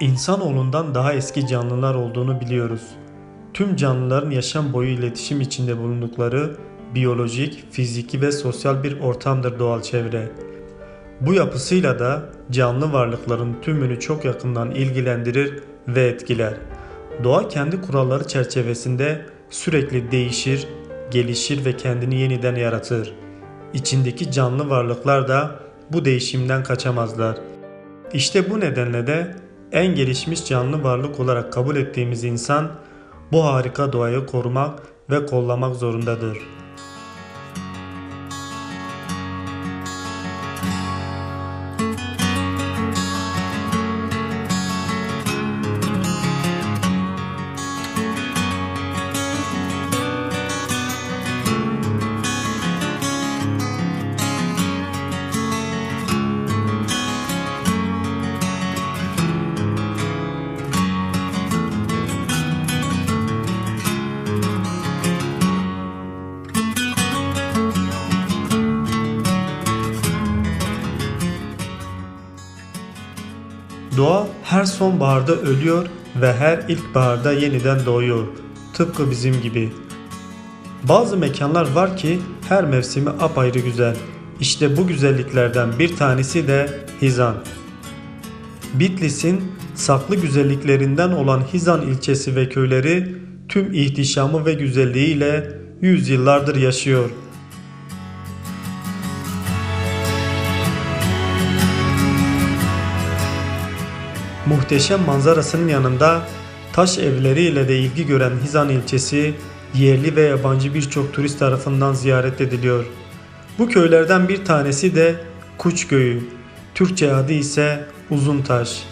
İnsanoğlundan daha eski canlılar olduğunu biliyoruz. Tüm canlıların yaşam boyu iletişim içinde bulundukları biyolojik, fiziki ve sosyal bir ortamdır doğal çevre. Bu yapısıyla da canlı varlıkların tümünü çok yakından ilgilendirir ve etkiler. Doğa kendi kuralları çerçevesinde sürekli değişir, gelişir ve kendini yeniden yaratır. İçindeki canlı varlıklar da bu değişimden kaçamazlar. İşte bu nedenle de en gelişmiş canlı varlık olarak kabul ettiğimiz insan bu harika doğayı korumak ve kollamak zorundadır. Doğa her sonbaharda ölüyor ve her ilkbaharda yeniden doğuyor. Tıpkı bizim gibi. Bazı mekanlar var ki her mevsimi apayrı güzel. İşte bu güzelliklerden bir tanesi de Hizan. Bitlis'in saklı güzelliklerinden olan Hizan ilçesi ve köyleri tüm ihtişamı ve güzelliğiyle yüzyıllardır yaşıyor. Muhteşem manzarasının yanında taş evleriyle de ilgi gören Hizan ilçesi yerli ve yabancı birçok turist tarafından ziyaret ediliyor. Bu köylerden bir tanesi de Kuç Köyü. Türkçe adı ise Uzuntaş.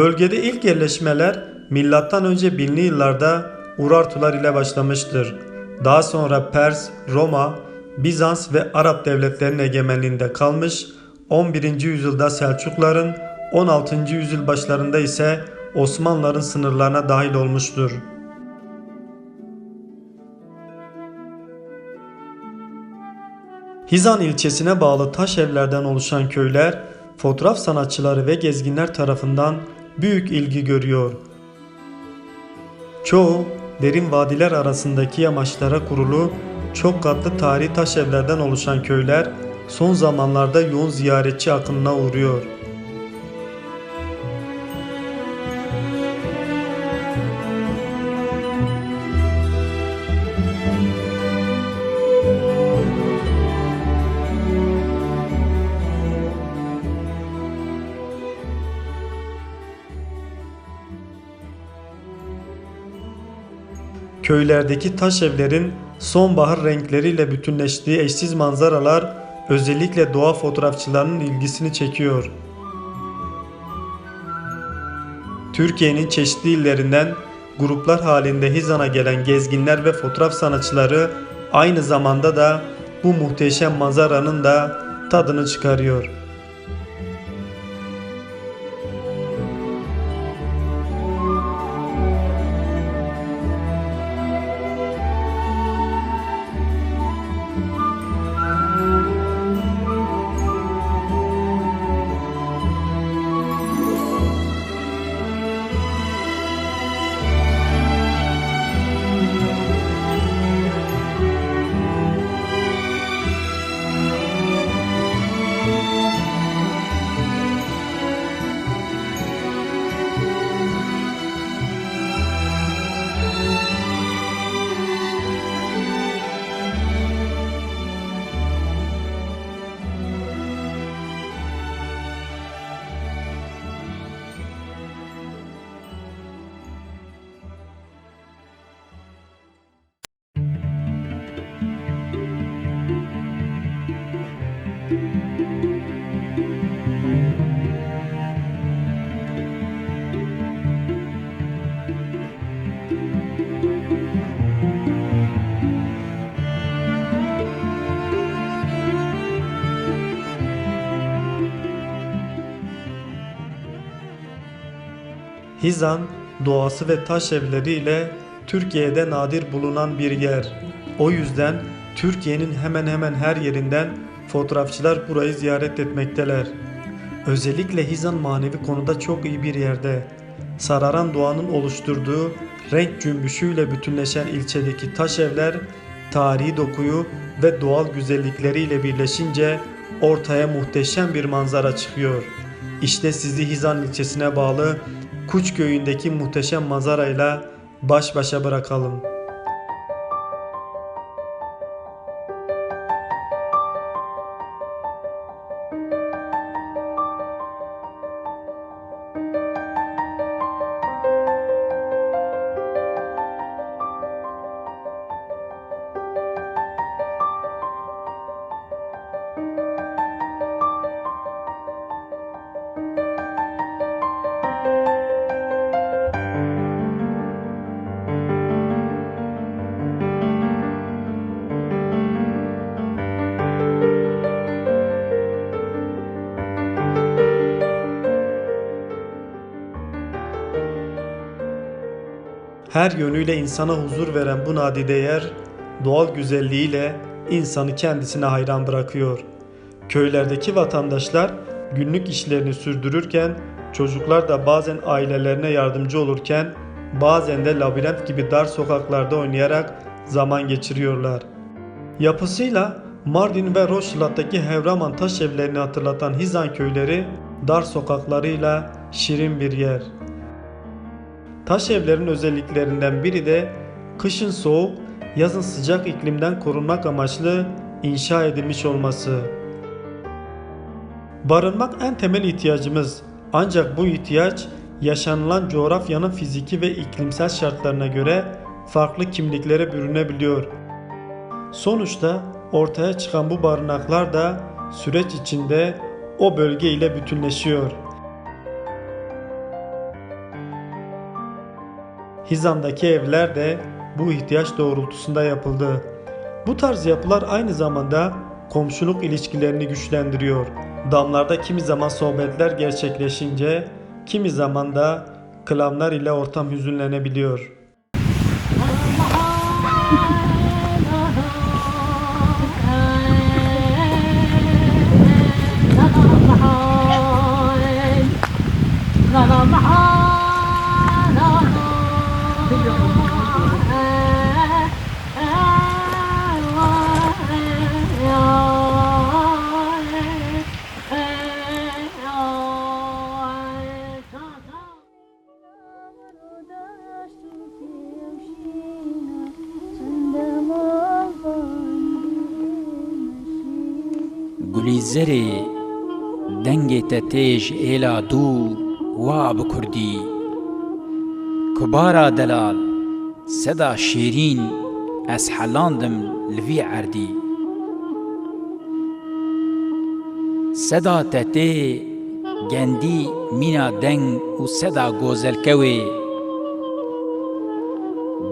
Bölgede ilk yerleşmeler M.Ö. 1000'li yıllarda Urartular ile başlamıştır. Daha sonra Pers, Roma, Bizans ve Arap devletlerinin egemenliğinde kalmış, 11. yüzyılda Selçukların, 16. yüzyıl başlarında ise Osmanlıların sınırlarına dahil olmuştur. Hizan ilçesine bağlı taş evlerden oluşan köyler, fotoğraf sanatçıları ve gezginler tarafından büyük ilgi görüyor. Çoğu derin vadiler arasındaki yamaçlara kurulu çok katlı tarihi taş evlerden oluşan köyler son zamanlarda yoğun ziyaretçi akınına uğruyor. Köylerdeki taş evlerin sonbahar renkleriyle bütünleştiği eşsiz manzaralar özellikle doğa fotoğrafçılarının ilgisini çekiyor. Türkiye'nin çeşitli illerinden gruplar halinde Hizan'a gelen gezginler ve fotoğraf sanatçıları aynı zamanda da bu muhteşem manzaranın da tadını çıkarıyor. Hizan, doğası ve taş evleriyle Türkiye'de nadir bulunan bir yer. O yüzden Türkiye'nin hemen hemen her yerinden fotoğrafçılar burayı ziyaret etmekteler. Özellikle Hizan manevi konuda çok iyi bir yerde. Sararan doğanın oluşturduğu renk cümbüşüyle bütünleşen ilçedeki taş evler, tarihi dokuyu ve doğal güzellikleriyle birleşince ortaya muhteşem bir manzara çıkıyor. İşte sizi Hizan ilçesine bağlı Kuç köyündeki muhteşem manzarayla baş başa bırakalım. Her yönüyle insana huzur veren bu nadide yer, doğal güzelliğiyle insanı kendisine hayran bırakıyor. Köylerdeki vatandaşlar günlük işlerini sürdürürken, çocuklar da bazen ailelerine yardımcı olurken, bazen de labirent gibi dar sokaklarda oynayarak zaman geçiriyorlar. Yapısıyla Mardin ve Roşilat'taki Hevraman taş evlerini hatırlatan Hizan köyleri, dar sokaklarıyla şirin bir yer. Taş evlerin özelliklerinden biri de kışın soğuk, yazın sıcak iklimden korunmak amaçlı inşa edilmiş olması. Barınmak en temel ihtiyacımız, ancak bu ihtiyaç yaşanılan coğrafyanın fiziki ve iklimsel şartlarına göre farklı kimliklere bürünebiliyor. Sonuçta ortaya çıkan bu barınaklar da süreç içinde o bölge ile bütünleşiyor. Hizan'daki evler de bu ihtiyaç doğrultusunda yapıldı. Bu tarz yapılar aynı zamanda komşuluk ilişkilerini güçlendiriyor. Damlarda kimi zaman sohbetler gerçekleşince, kimi zaman da kılavlar ile ortam hüzünlenebiliyor. گولیزەرێ دەنگێتە تێژ ئێلا دوو وا بکوردی کوبارا دەلال سەدا شێرین ئەس حەلاندم لڤی عەردی سەدا تەتێ گەندی مینا دەنگ و سەدا گۆزەلکەوێ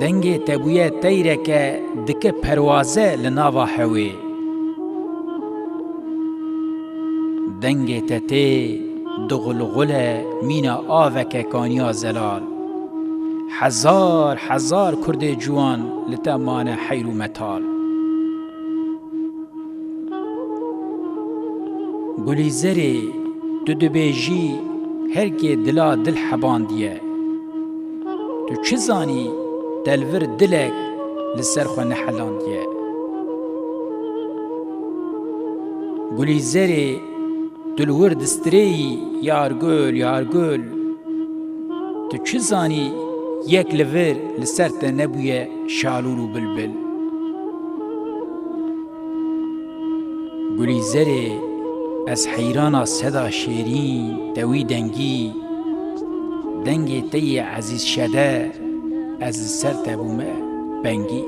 دەنگێ تەبوویە تەیرەکە دکە پەروازە لە ناوا هەوێ دەنگێ تەتێ دغڵغولە مینە ئاڤەکە کانیا زەلال حەزار حەزار کوردێ جوان لە تە مانە حەیر و مەتال گولیزەرێ تو دبێژی هەرکێ دلا دل حەباندیە تو چ زانی دەلڤر دلێک لەسەر خۆ نەحەلاندیە گولیزەرێ دلور دسترێی یارگۆل یارگۆل تو چ زانی یەک لەڤر لەسەر تە نەبوویە شالور و بلبل گولیزەرێ ئەس حەیرانا سەدا شێرین دەوی دەنگی دەنگێ تەیە عەزیز شەدە ئەز سەر تە بوومە بەنگی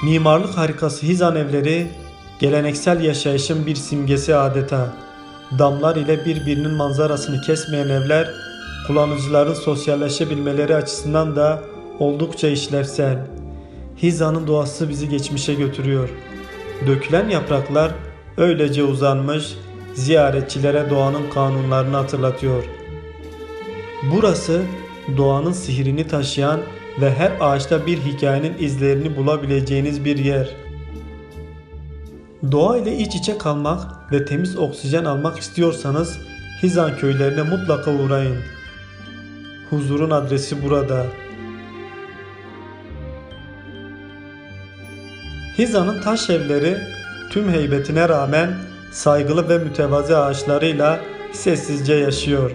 Mimarlık harikası Hizan evleri, geleneksel yaşayışın bir simgesi adeta. damlar ile birbirinin manzarasını kesmeyen evler, kullanıcıların sosyalleşebilmeleri açısından da oldukça işlevsel. Hiza'nın doğası bizi geçmişe götürüyor. Dökülen yapraklar öylece uzanmış, ziyaretçilere doğanın kanunlarını hatırlatıyor. Burası doğanın sihrini taşıyan ve her ağaçta bir hikayenin izlerini bulabileceğiniz bir yer. Doğa ile iç içe kalmak ve temiz oksijen almak istiyorsanız Hizan köylerine mutlaka uğrayın. Huzurun adresi burada. Hizan'ın taş evleri tüm heybetine rağmen saygılı ve mütevazi ağaçlarıyla sessizce yaşıyor.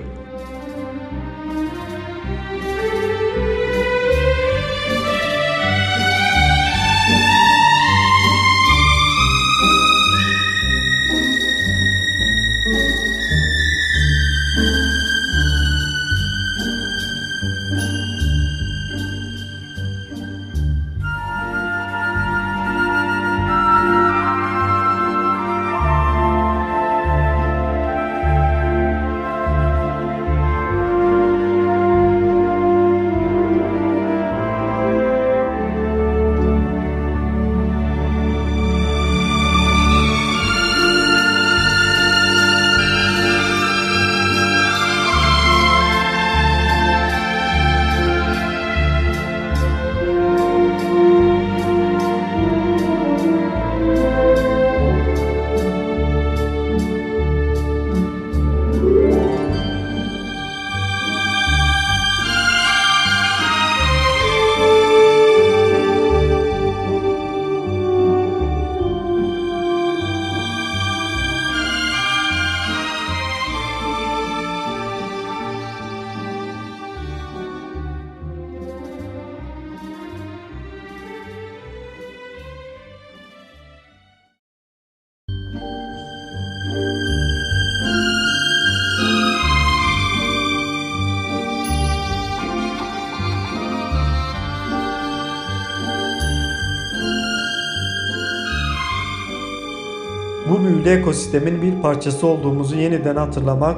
Bu büyülü ekosistemin bir parçası olduğumuzu yeniden hatırlamak,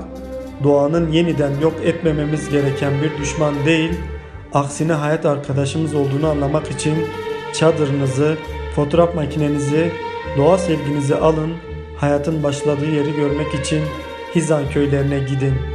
doğanın yeniden yok etmememiz gereken bir düşman değil, aksine hayat arkadaşımız olduğunu anlamak için çadırınızı, fotoğraf makinenizi, doğa sevginizi alın, hayatın başladığı yeri görmek için Hizan köylerine gidin.